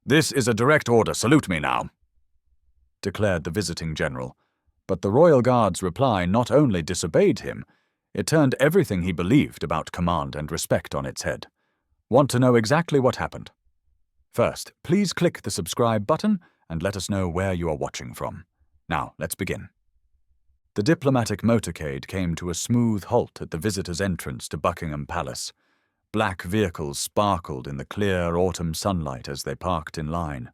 "This is a direct order, salute me now," declared the visiting general, but the royal guard's reply not only disobeyed him, it turned everything he believed about command and respect on its head. Want to know exactly what happened? First, please click the subscribe button and let us know where you are watching from. Now, let's begin. The diplomatic motorcade came to a smooth halt at the visitors' entrance to Buckingham Palace. Black vehicles sparkled in the clear autumn sunlight as they parked in line.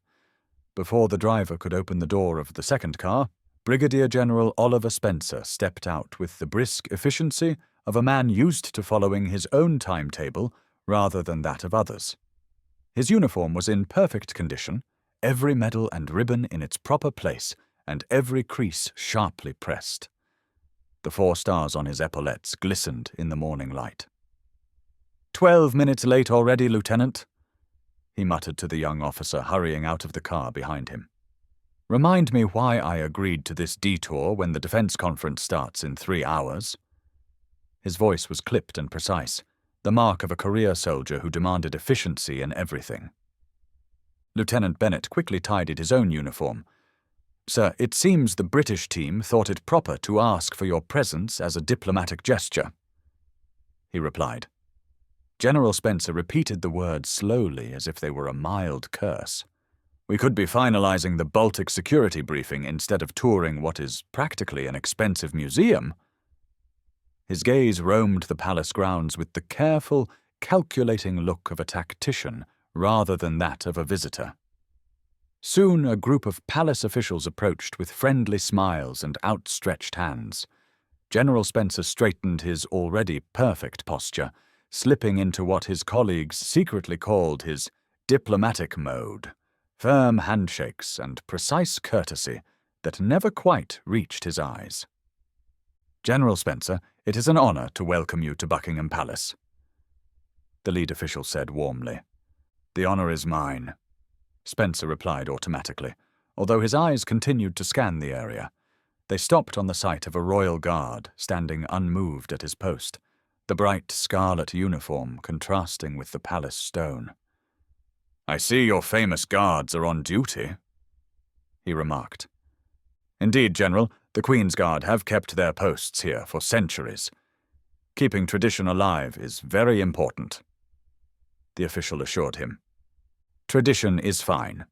Before the driver could open the door of the second car, Brigadier General Oliver Spencer stepped out with the brisk efficiency of a man used to following his own timetable rather than that of others. His uniform was in perfect condition, every medal and ribbon in its proper place, and every crease sharply pressed. The 4 stars on his epaulettes glistened in the morning light. 12 minutes late already, Lieutenant," he muttered to the young officer hurrying out of the car behind him. "Remind me why I agreed to this detour when the defense conference starts in 3 hours. His voice was clipped and precise, the mark of a career soldier who demanded efficiency in everything. Lieutenant Bennett quickly tidied his own uniform. "Sir, it seems the British team thought it proper to ask for your presence as a diplomatic gesture," he replied. General Spencer repeated the words slowly as if they were a mild curse. "We could be finalizing the Baltic security briefing instead of touring what is practically an expensive museum." His gaze roamed the palace grounds with the careful, calculating look of a tactician rather than that of a visitor. Soon a group of palace officials approached with friendly smiles and outstretched hands. General Spencer straightened his already perfect posture, slipping into what his colleagues secretly called his diplomatic mode, firm handshakes and precise courtesy that never quite reached his eyes. "General Spencer, it is an honor to welcome you to Buckingham Palace," the lead official said warmly. "The honor is mine," Spencer replied automatically, although his eyes continued to scan the area. They stopped on the sight of a royal guard standing unmoved at his post, the bright scarlet uniform contrasting with the palace stone. "I see your famous guards are on duty," he remarked. "Indeed, General, the Queen's Guard have kept their posts here for centuries. Keeping tradition alive is very important," the official assured him. "Tradition is fine,"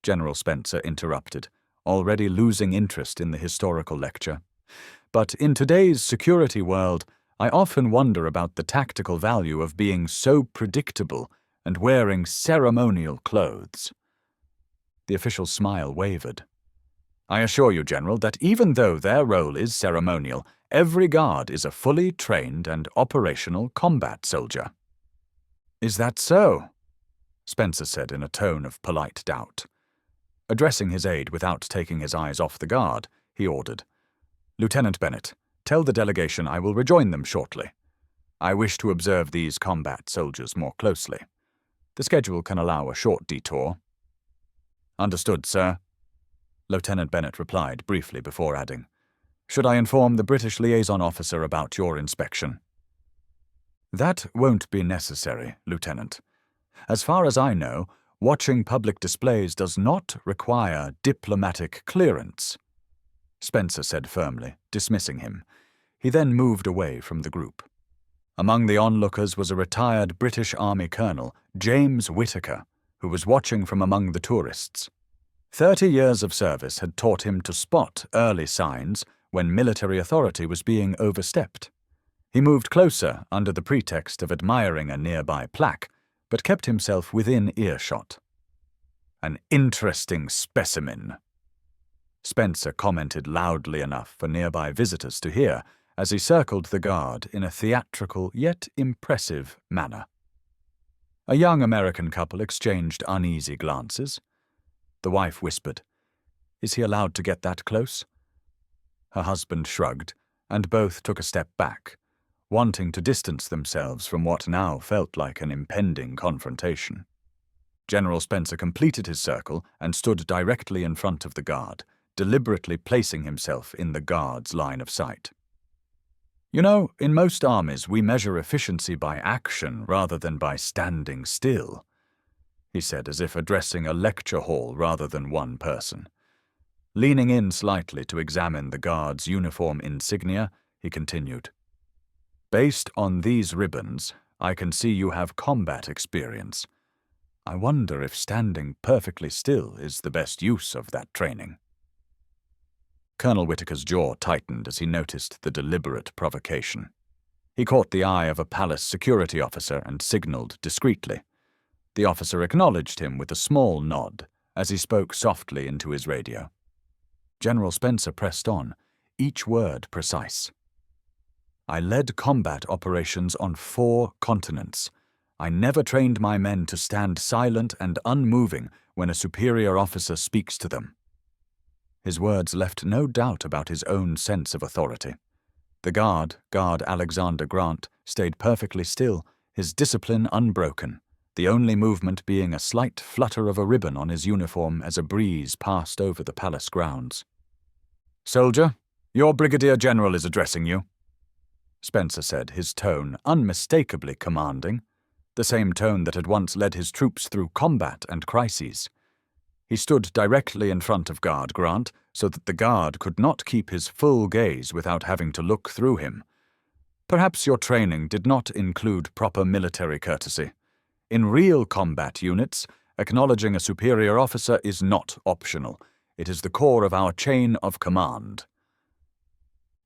General Spencer interrupted, already losing interest in the historical lecture. "But in today's security world, I often wonder about the tactical value of being so predictable and wearing ceremonial clothes." The official's smile wavered. "I assure you, General, that even though their role is ceremonial, every guard is a fully trained and operational combat soldier." "Is that so?" Spencer said in a tone of polite doubt. Addressing his aide without taking his eyes off the guard, he ordered, "Lieutenant Bennett, tell the delegation I will rejoin them shortly. I wish to observe these combat soldiers more closely. The schedule can allow a short detour." "Understood, sir," Lieutenant Bennett replied briefly before adding, "Should I inform the British liaison officer about your inspection?" "That won't be necessary, Lieutenant. As far as I know, watching public displays does not require diplomatic clearance," Spencer said firmly, dismissing him. He then moved away from the group. Among the onlookers was a retired British Army colonel, James Whittaker, who was watching from among the tourists. 30 years of service had taught him to spot early signs when military authority was being overstepped. He moved closer under the pretext of admiring a nearby plaque, but kept himself within earshot. "An interesting specimen," Spencer commented loudly enough for nearby visitors to hear as he circled the guard in a theatrical yet impressive manner. A young American couple exchanged uneasy glances. The wife whispered, "Is he allowed to get that close?" Her husband shrugged, and both took a step back, wanting to distance themselves from what now felt like an impending confrontation. General Spencer completed his circle and stood directly in front of the guard, deliberately placing himself in the guard's line of sight. "You know, in most armies we measure efficiency by action rather than by standing still," he said, as if addressing a lecture hall rather than one person. Leaning in slightly to examine the guard's uniform insignia, he continued, "Based on these ribbons, I can see you have combat experience. I wonder if standing perfectly still is the best use of that training." Colonel Whitaker's jaw tightened as he noticed the deliberate provocation. He caught the eye of a palace security officer and signaled discreetly. The officer acknowledged him with a small nod as he spoke softly into his radio. General Spencer pressed on, each word precise. "I led combat operations on 4 continents. I never trained my men to stand silent and unmoving when a superior officer speaks to them." His words left no doubt about his own sense of authority. The guard Alexander Grant, stayed perfectly still, his discipline unbroken, the only movement being a slight flutter of a ribbon on his uniform as a breeze passed over the palace grounds. "Soldier, your brigadier general is addressing you," Spencer said, his tone unmistakably commanding, the same tone that had once led his troops through combat and crises. He stood directly in front of Guard Grant so that the guard could not keep his full gaze without having to look through him. "Perhaps your training did not include proper military courtesy. In real combat units, acknowledging a superior officer is not optional. It is the core of our chain of command."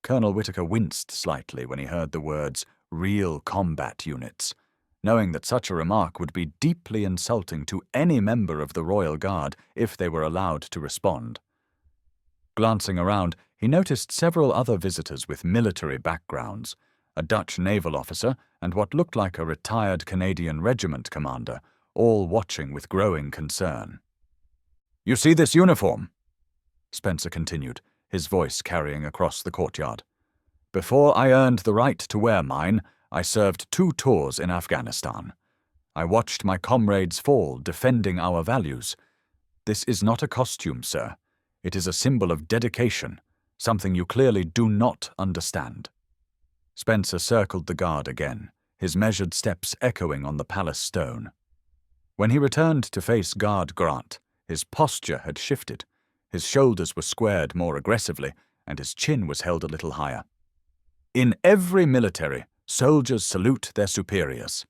Colonel Whitaker winced slightly when he heard the words "real combat units," knowing that such a remark would be deeply insulting to any member of the Royal Guard if they were allowed to respond. Glancing around, he noticed several other visitors with military backgrounds, a Dutch naval officer and what looked like a retired Canadian regiment commander, all watching with growing concern. "You see this uniform?" Spencer continued, his voice carrying across the courtyard. "Before I earned the right to wear mine, I served 2 tours in Afghanistan. I watched my comrades fall defending our values. This is not a costume, sir. It is a symbol of dedication, something you clearly do not understand." Spencer circled the guard again, his measured steps echoing on the palace stone. When he returned to face Guard Grant, his posture had shifted. His shoulders were squared more aggressively, and his chin was held a little higher. "In every military, soldiers salute their superiors.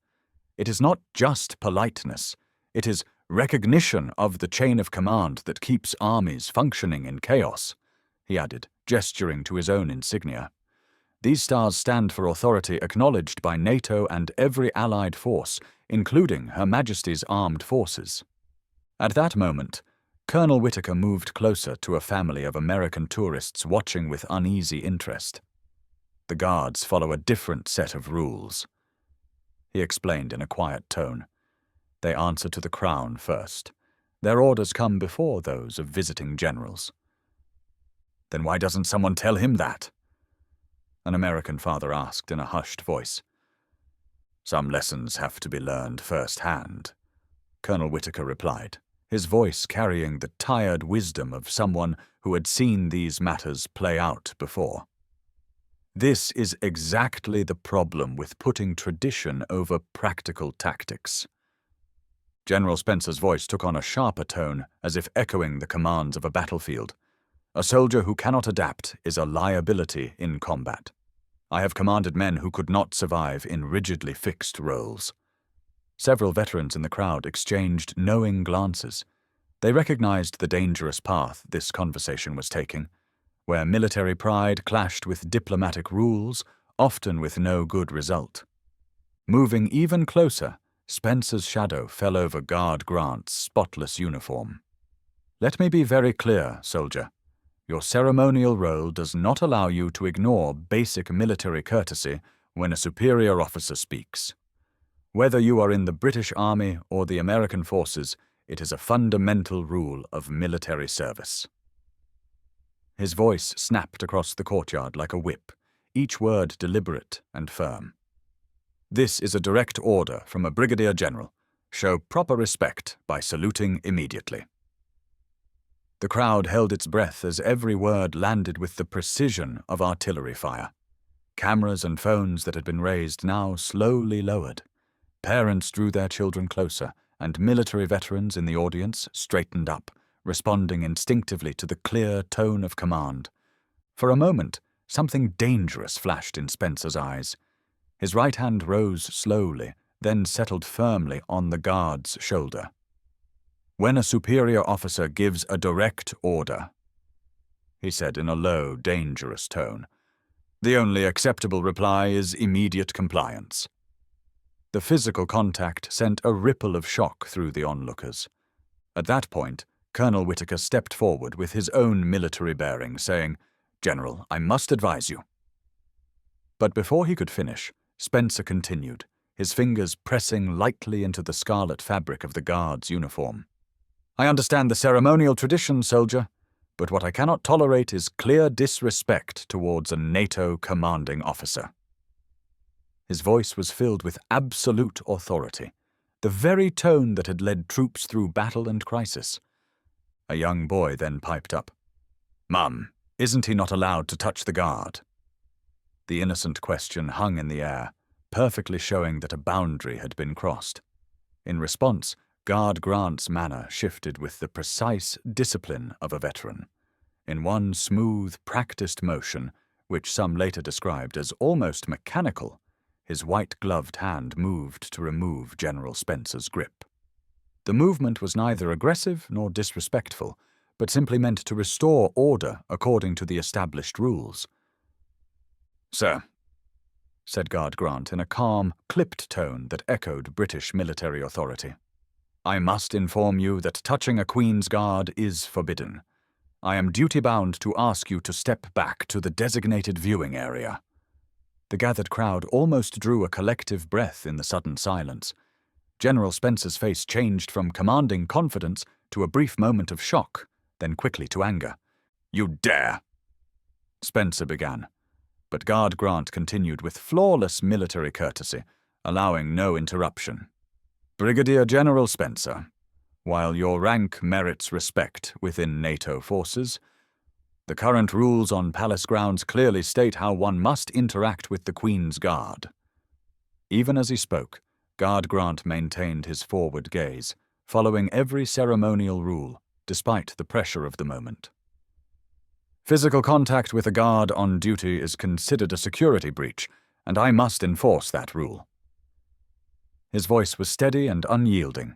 It is not just politeness. It is recognition of the chain of command that keeps armies functioning in chaos," he added, gesturing to his own insignia. "These stars stand for authority acknowledged by NATO and every allied force, including Her Majesty's armed forces." At that moment, Colonel Whitaker moved closer to a family of American tourists watching with uneasy interest. "The guards follow a different set of rules," he explained in a quiet tone. "They answer to the crown first. Their orders come before those of visiting generals." "Then why doesn't someone tell him that?" an American father asked in a hushed voice. "Some lessons have to be learned firsthand," Colonel Whitaker replied, his voice carrying the tired wisdom of someone who had seen these matters play out before. "This is exactly the problem with putting tradition over practical tactics." General Spencer's voice took on a sharper tone, as if echoing the commands of a battlefield. "A soldier who cannot adapt is a liability in combat. I have commanded men who could not survive in rigidly fixed roles." Several veterans in the crowd exchanged knowing glances. They recognized the dangerous path this conversation was taking, where military pride clashed with diplomatic rules, often with no good result. Moving even closer, Spencer's shadow fell over Guard Grant's spotless uniform. "Let me be very clear, soldier. Your ceremonial role does not allow you to ignore basic military courtesy when a superior officer speaks. Whether you are in the British Army or the American forces, it is a fundamental rule of military service." His voice snapped across the courtyard like a whip, each word deliberate and firm. "This is a direct order from a brigadier general. Show proper respect by saluting immediately." The crowd held its breath as every word landed with the precision of artillery fire. Cameras and phones that had been raised now slowly lowered. Parents drew their children closer, and military veterans in the audience straightened up, responding instinctively to the clear tone of command. For a moment, something dangerous flashed in Spencer's eyes. His right hand rose slowly, then settled firmly on the guard's shoulder. "When a superior officer gives a direct order," he said in a low, dangerous tone, "the only acceptable reply is immediate compliance." The physical contact sent a ripple of shock through the onlookers. At that point, Colonel Whitaker stepped forward with his own military bearing, saying, "General, I must advise you." But before he could finish, Spencer continued, his fingers pressing lightly into the scarlet fabric of the guard's uniform. "I understand the ceremonial tradition, soldier, but what I cannot tolerate is clear disrespect towards a NATO commanding officer." His voice was filled with absolute authority, the very tone that had led troops through battle and crisis. A young boy then piped up, "Mum, isn't he not allowed to touch the guard?" The innocent question hung in the air, perfectly showing that a boundary had been crossed. In response, Guard Grant's manner shifted with the precise discipline of a veteran. In one smooth, practiced motion, which some later described as almost mechanical, his white-gloved hand moved to remove General Spencer's grip. The movement was neither aggressive nor disrespectful, but simply meant to restore order according to the established rules. "Sir," said Guard Grant in a calm, clipped tone that echoed British military authority, "I must inform you that touching a Queen's Guard is forbidden. I am duty-bound to ask you to step back to the designated viewing area." The gathered crowd almost drew a collective breath in the sudden silence. General Spencer's face changed from commanding confidence to a brief moment of shock, then quickly to anger. "You dare!" Spencer began, but Guard Grant continued with flawless military courtesy, allowing no interruption. "Brigadier General Spencer, while your rank merits respect within NATO forces, the current rules on palace grounds clearly state how one must interact with the Queen's Guard." Even as he spoke, Guard Grant maintained his forward gaze, following every ceremonial rule, despite the pressure of the moment. "Physical contact with a guard on duty is considered a security breach, and I must enforce that rule." His voice was steady and unyielding.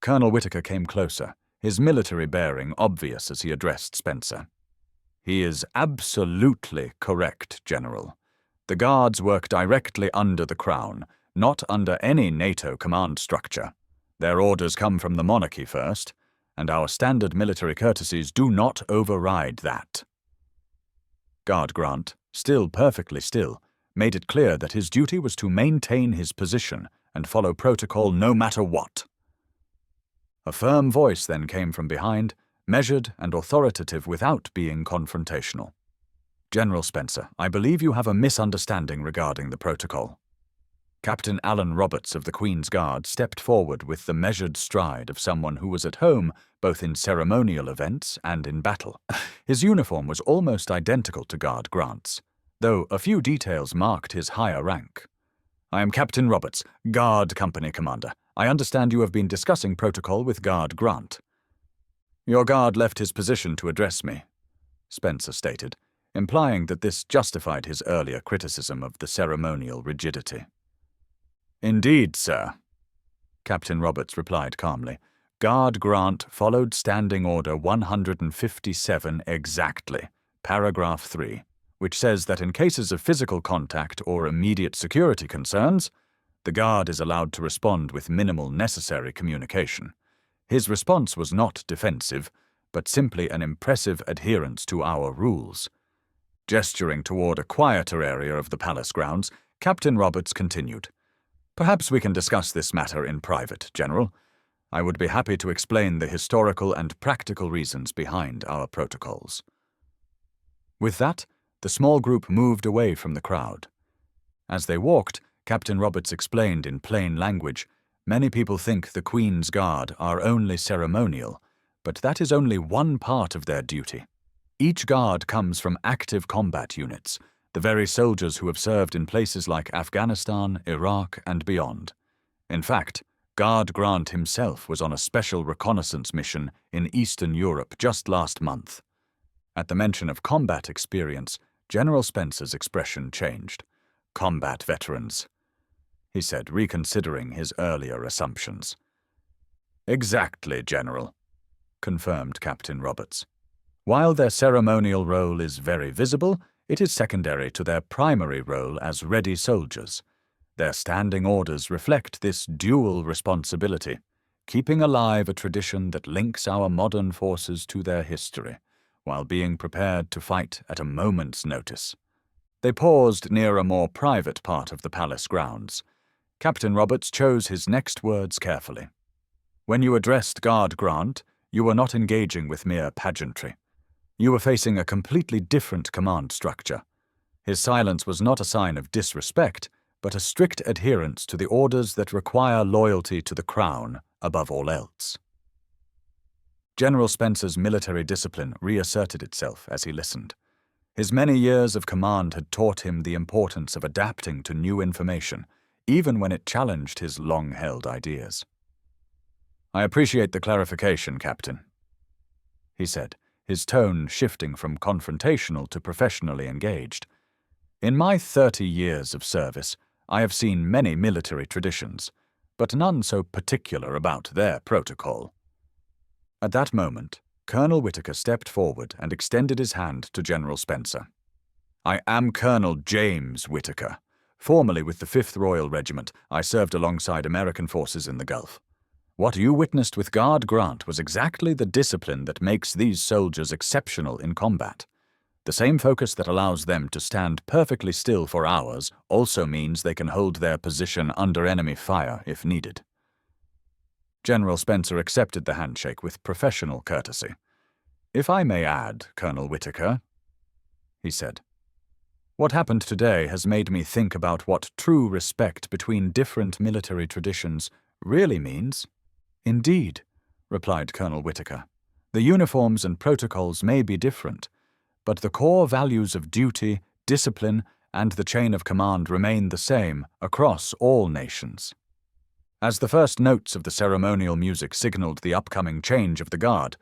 Colonel Whitaker came closer, his military bearing obvious as he addressed Spencer. "He is absolutely correct, General. The guards work directly under the Crown, not under any NATO command structure. Their orders come from the monarchy first, and our standard military courtesies do not override that." Guard Grant, still perfectly still, made it clear that his duty was to maintain his position and follow protocol no matter what. A firm voice then came from behind, measured and authoritative without being confrontational. "General Spencer, I believe you have a misunderstanding regarding the protocol." Captain Alan Roberts of the Queen's Guard stepped forward with the measured stride of someone who was at home both in ceremonial events and in battle. His uniform was almost identical to Guard Grant's, though a few details marked his higher rank. "I am Captain Roberts, Guard Company Commander. I understand you have been discussing protocol with Guard Grant." "Your guard left his position to address me," Spencer stated, implying that this justified his earlier criticism of the ceremonial rigidity. "Indeed, sir," Captain Roberts replied calmly. "Guard Grant followed Standing Order 157 exactly, paragraph 3, which says that in cases of physical contact or immediate security concerns, the Guard is allowed to respond with minimal necessary communication. His response was not defensive, but simply an impressive adherence to our rules." Gesturing toward a quieter area of the palace grounds, Captain Roberts continued, "Perhaps we can discuss this matter in private, General. I would be happy to explain the historical and practical reasons behind our protocols." With that, the small group moved away from the crowd. As they walked, Captain Roberts explained in plain language, "Many people think the Queen's Guard are only ceremonial, but that is only one part of their duty. Each guard comes from active combat units, the very soldiers who have served in places like Afghanistan, Iraq, and beyond. In fact, Guard Grant himself was on a special reconnaissance mission in Eastern Europe just last month. At the mention of combat experience, General Spencer's expression changed. "Combat veterans," he said, reconsidering his earlier assumptions. "Exactly, General," confirmed Captain Roberts. "While their ceremonial role is very visible, it is secondary to their primary role as ready soldiers. Their standing orders reflect this dual responsibility, keeping alive a tradition that links our modern forces to their history, while being prepared to fight at a moment's notice." They paused near a more private part of the palace grounds. Captain Roberts chose his next words carefully. "When you addressed Guard Grant, you were not engaging with mere pageantry. You were facing a completely different command structure. His silence was not a sign of disrespect, but a strict adherence to the orders that require loyalty to the Crown above all else." General Spencer's military discipline reasserted itself as he listened. His many years of command had taught him the importance of adapting to new information, even when it challenged his long-held ideas. "I appreciate the clarification, Captain," he said, his tone shifting from confrontational to professionally engaged. "In my 30 years of service, I have seen many military traditions, but none so particular about their protocol." At that moment, Colonel Whitaker stepped forward and extended his hand to General Spencer. "I am Colonel James Whitaker. Formerly with the 5th Royal Regiment, I served alongside American forces in the Gulf. What you witnessed with Guard Grant was exactly the discipline that makes these soldiers exceptional in combat. The same focus that allows them to stand perfectly still for hours also means they can hold their position under enemy fire if needed." General Spencer accepted the handshake with professional courtesy. "If I may add, Colonel Whitaker," he said, "what happened today has made me think about what true respect between different military traditions really means." "Indeed," replied Colonel Whitaker, "the uniforms and protocols may be different, but the core values of duty, discipline, and the chain of command remain the same across all nations." As the first notes of the ceremonial music signaled the upcoming change of the Guard,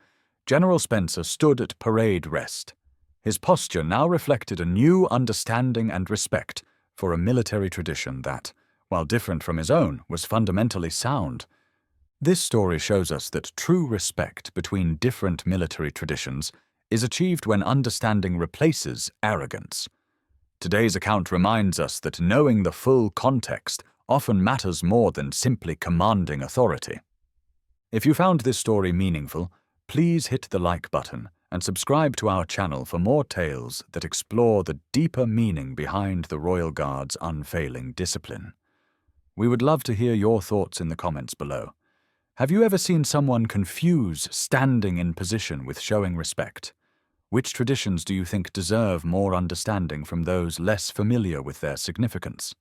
General Spencer stood at parade rest. His posture now reflected a new understanding and respect for a military tradition that, while different from his own, was fundamentally sound. This story shows us that true respect between different military traditions is achieved when understanding replaces arrogance. Today's account reminds us that knowing the full context often matters more than simply commanding authority. If you found this story meaningful, please hit the like button and subscribe to our channel for more tales that explore the deeper meaning behind the Royal Guard's unfailing discipline. We would love to hear your thoughts in the comments below. Have you ever seen someone confuse standing in position with showing respect? Which traditions do you think deserve more understanding from those less familiar with their significance?